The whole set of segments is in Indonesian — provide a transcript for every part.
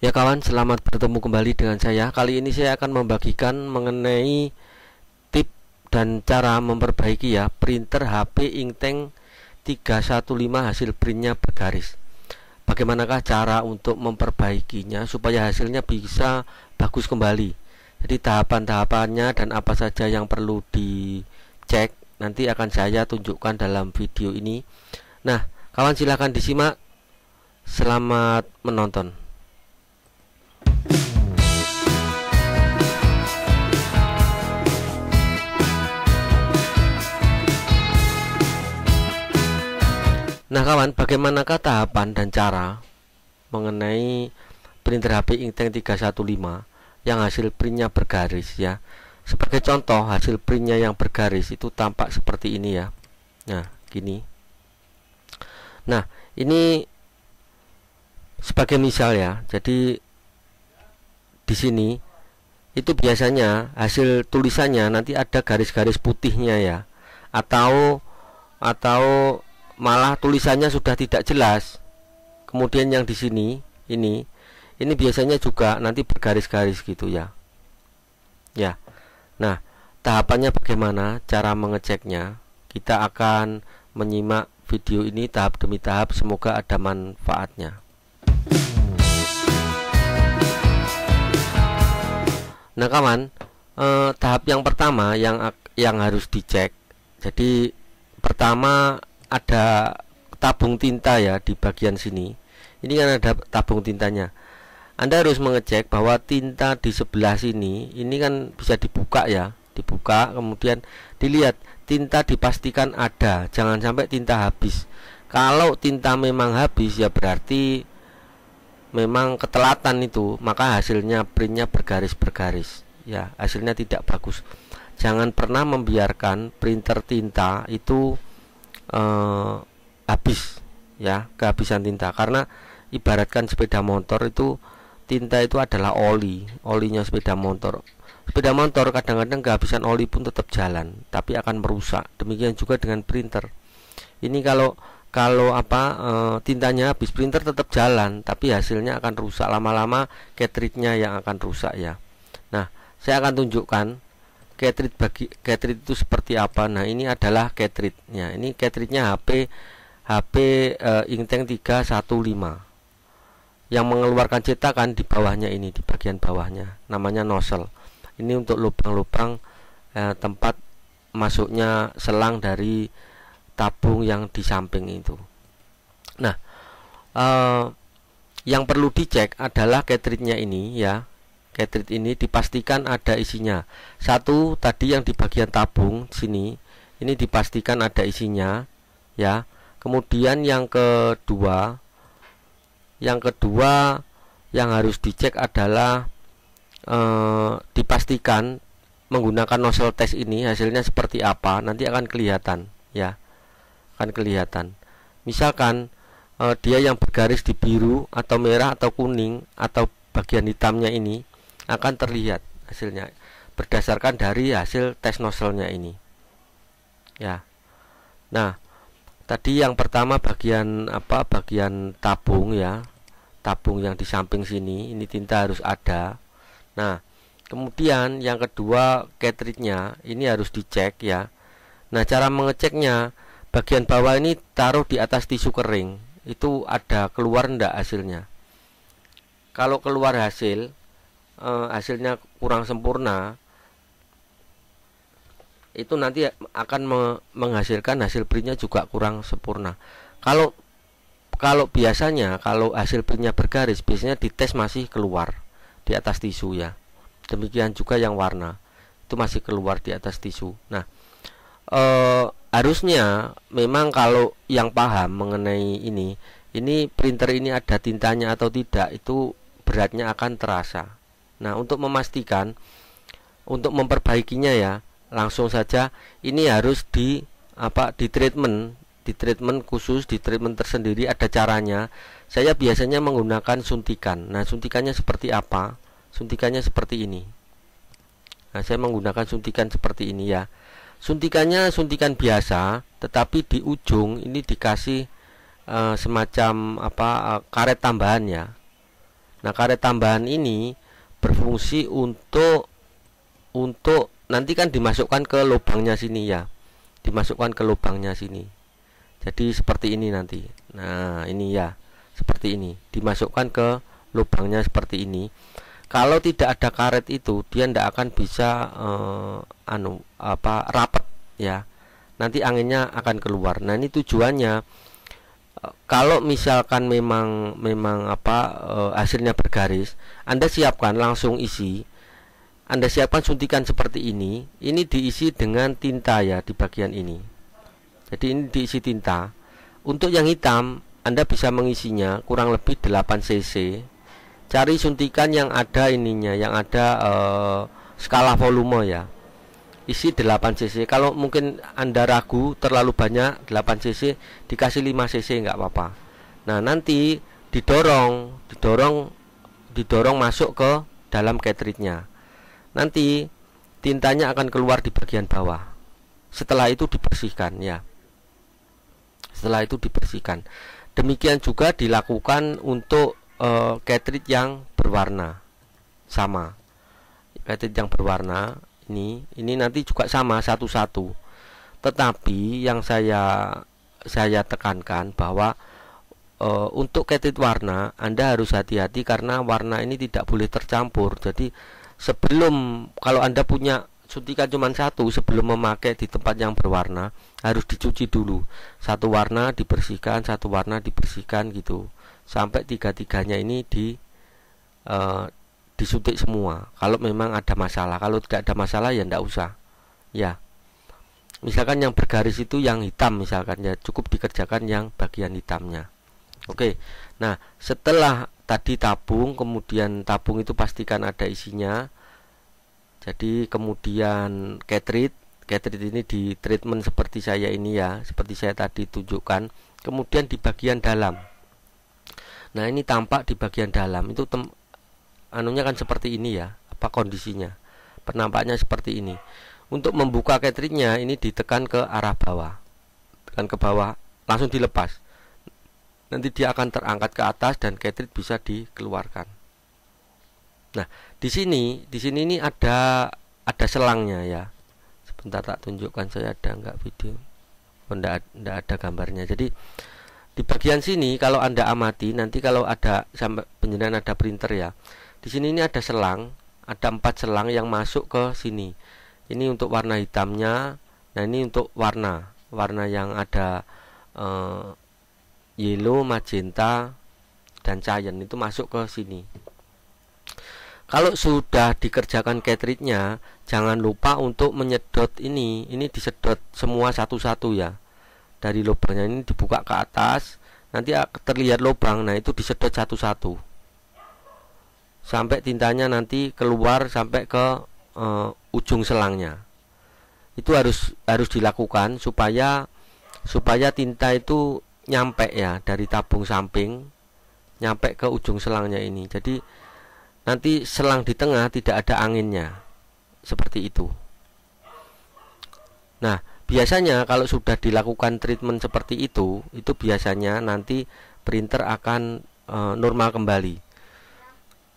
Ya kawan, selamat bertemu kembali dengan saya. Kali ini saya akan membagikan mengenai tip dan cara memperbaiki ya printer HP Inktank 315 hasil printnya bergaris. Bagaimanakah cara untuk memperbaikinya supaya hasilnya bisa bagus kembali. Jadi tahapan-tahapannya dan apa saja yang perlu dicek nanti akan saya tunjukkan dalam video ini. Nah, kawan silahkan disimak. Selamat menonton. Nah kawan, bagaimanakah tahapan dan cara mengenai printer HP Inktank 315 yang hasil printnya bergaris ya. Sebagai contoh, hasil printnya yang bergaris itu tampak seperti ini ya. Nah, gini. Nah, ini sebagai misal ya. Jadi di sini itu biasanya hasil tulisannya nanti ada garis-garis putihnya ya. Atau malah tulisannya sudah tidak jelas. Kemudian yang di sini ini biasanya juga nanti bergaris-garis gitu ya. Ya. Nah, tahapannya bagaimana? Cara mengeceknya kita akan menyimak video ini tahap demi tahap, semoga ada manfaatnya. Nah, kawan, tahap yang pertama yang harus dicek. Jadi pertama ada tabung tinta ya di bagian sini. Ini kan ada tabung tintanya. Anda harus mengecek bahwa tinta di sebelah sini ini kan bisa dibuka ya, dibuka kemudian dilihat tinta dipastikan ada, jangan sampai tinta habis. Kalau tinta memang habis ya berarti memang ketelatan itu, maka hasilnya printnya bergaris-bergaris ya, hasilnya tidak bagus. Jangan pernah membiarkan printer tinta itu habis ya, kehabisan tinta, karena ibaratkan sepeda motor itu tinta itu adalah olinya sepeda motor. Sepeda motor kadang-kadang kehabisan oli pun tetap jalan, tapi akan merusak. Demikian juga dengan printer. Ini kalau tintanya habis, printer tetap jalan, tapi hasilnya akan rusak. Lama-lama cartridge-nya yang akan rusak ya. Nah, saya akan tunjukkan cartridge itu seperti apa. Nah, ini adalah cartridge-nya. Ini cartridge-nya HP Inktank 315. Yang mengeluarkan cetakan di bawahnya ini, di bagian bawahnya namanya nozzle. Ini untuk lubang-lubang tempat masuknya selang dari tabung yang di samping itu. Nah, yang perlu dicek adalah cartridge-nya ini ya. Cartridge ini dipastikan ada isinya. Satu tadi yang di bagian tabung sini, ini dipastikan ada isinya ya. Kemudian yang kedua yang harus dicek adalah dipastikan menggunakan nozzle test ini hasilnya seperti apa. Nanti akan kelihatan ya, akan kelihatan. Misalkan dia yang bergaris di biru atau merah atau kuning atau bagian hitamnya ini akan terlihat hasilnya berdasarkan dari hasil tes nozzle-nya ini ya. Nah, tadi yang pertama bagian tabung ya, tabung yang di samping sini, ini tinta harus ada. Nah, kemudian yang kedua cartridge-nya ini harus dicek ya. Nah, cara mengeceknya, bagian bawah ini taruh di atas tisu kering, itu ada keluar ndak hasilnya. Kalau keluar hasilnya kurang sempurna, itu nanti akan menghasilkan hasil printnya juga kurang sempurna. Kalau biasanya kalau hasil printnya bergaris, biasanya dites masih keluar di atas tisu ya. Demikian juga yang warna, itu masih keluar di atas tisu. Nah, harusnya memang kalau yang paham mengenai ini printer ini ada tintanya atau tidak, itu beratnya akan terasa. Nah, untuk memastikan, untuk memperbaikinya ya, langsung saja ini harus di treatment khusus, di treatment tersendiri, ada caranya. Saya biasanya menggunakan suntikan. Nah, suntikannya seperti apa? Suntikannya seperti ini. Nah, saya menggunakan suntikan seperti ini ya. Suntikannya suntikan biasa, tetapi di ujung ini dikasih semacam karet tambahan ya. Nah, karet tambahan ini berfungsi untuk nanti kan dimasukkan ke lubangnya sini ya, dimasukkan ke lubangnya sini. Jadi seperti ini nanti. Nah, ini ya, seperti ini, dimasukkan ke lubangnya seperti ini. Kalau tidak ada karet itu, dia tidak akan bisa rapat ya. Nanti anginnya akan keluar. Nah, ini tujuannya. Kalau misalkan memang hasilnya bergaris, Anda siapkan langsung isi. Anda siapkan suntikan seperti ini. Ini diisi dengan tinta ya di bagian ini. Jadi ini diisi tinta. Untuk yang hitam, Anda bisa mengisinya kurang lebih 8 cc. Cari suntikan yang ada ininya, yang ada skala volume ya. Isi 8 cc. Kalau mungkin Anda ragu terlalu banyak 8 cc, dikasih 5 cc nggak apa-apa. Nah, nanti didorong masuk ke dalam cartridge-nya. Nanti tintanya akan keluar di bagian bawah. Setelah itu dibersihkan ya. Setelah itu dibersihkan. Demikian juga dilakukan untuk cartridge yang berwarna. Sama. Cartridge yang berwarna ini nanti juga sama satu-satu. Tetapi yang saya tekankan bahwa untuk cartridge warna Anda harus hati-hati karena warna ini tidak boleh tercampur. Jadi sebelum, kalau Anda punya suntikan cuma satu, sebelum memakai di tempat yang berwarna harus dicuci dulu. Satu warna dibersihkan, satu warna dibersihkan gitu, sampai tiga-tiganya ini disuntik semua. Kalau memang ada masalah, kalau tidak ada masalah ya tidak usah ya. Misalkan yang bergaris itu yang hitam misalkan ya, cukup dikerjakan yang bagian hitamnya. Oke. Nah, setelah tadi tabung, kemudian tabung itu pastikan ada isinya. Jadi kemudian cartridge ini di treatment seperti saya ini ya, seperti saya tadi tunjukkan. Kemudian di bagian dalam. Nah, ini tampak di bagian dalam itu anunya kan seperti ini ya, kondisinya. Penampaknya seperti ini. Untuk membuka cartridge-nya ini ditekan ke arah bawah. Tekan ke bawah, langsung dilepas. Nanti dia akan terangkat ke atas dan cartridge bisa dikeluarkan. Nah, di sini ini ada selangnya ya. Sebentar tak tunjukkan, saya ada enggak video. Enggak ada gambarnya. Jadi di bagian sini kalau Anda amati nanti, kalau ada sampai penjenengan ada printer ya. Di sini ini ada selang, ada 4 selang yang masuk ke sini. Ini untuk warna hitamnya. Nah, ini untuk warna yang ada yellow, magenta dan cyan, itu masuk ke sini. Kalau sudah dikerjakan cartridge-nya, jangan lupa untuk menyedot ini disedot semua satu-satu ya. Dari lubangnya ini dibuka ke atas, nanti terlihat lubang. Nah, itu disedot satu-satu sampai tintanya nanti keluar sampai ke ujung selangnya. Itu harus dilakukan supaya tinta itu nyampe ya, dari tabung samping nyampe ke ujung selangnya ini. Jadi nanti selang di tengah tidak ada anginnya, seperti itu. Nah, biasanya kalau sudah dilakukan treatment seperti itu biasanya nanti printer akan normal kembali.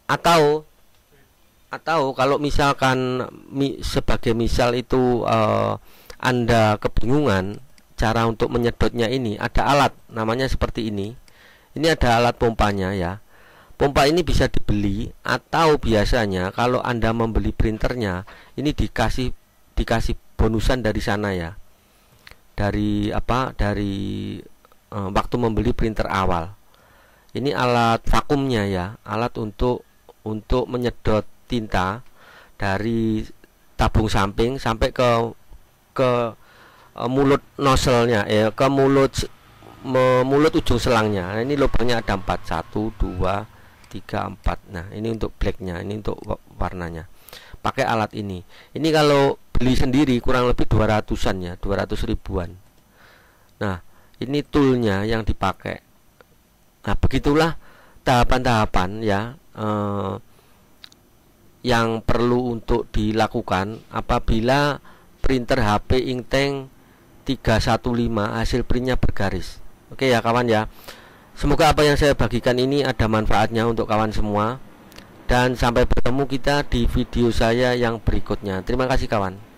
Atau kalau misalkan sebagai misal itu Anda kebingungan cara untuk menyedotnya, ini ada alat namanya seperti ini. Ini ada alat pompanya ya. Pompa ini bisa dibeli, atau biasanya kalau Anda membeli printernya ini dikasih bonusan dari sana ya. Dari waktu membeli printer awal. Ini alat vakumnya ya, alat untuk menyedot tinta dari tabung samping sampai ke mulut nozzle-nya ya, ke mulut ujung selangnya. Nah, ini lubangnya ada 4, 1, 2, 3, 4. Nah, ini untuk blacknya, ini untuk warnanya. Pakai alat ini. Ini kalau beli sendiri kurang lebih 200-an ya, 200 ribuan. Nah, ini toolnya yang dipakai. Nah, begitulah tahapan-tahapan ya yang perlu untuk dilakukan apabila printer HP Inktank 315 hasil printnya bergaris. Oke ya kawan ya. Semoga apa yang saya bagikan ini ada manfaatnya untuk kawan semua. Dan sampai bertemu kita di video saya yang berikutnya. Terima kasih kawan.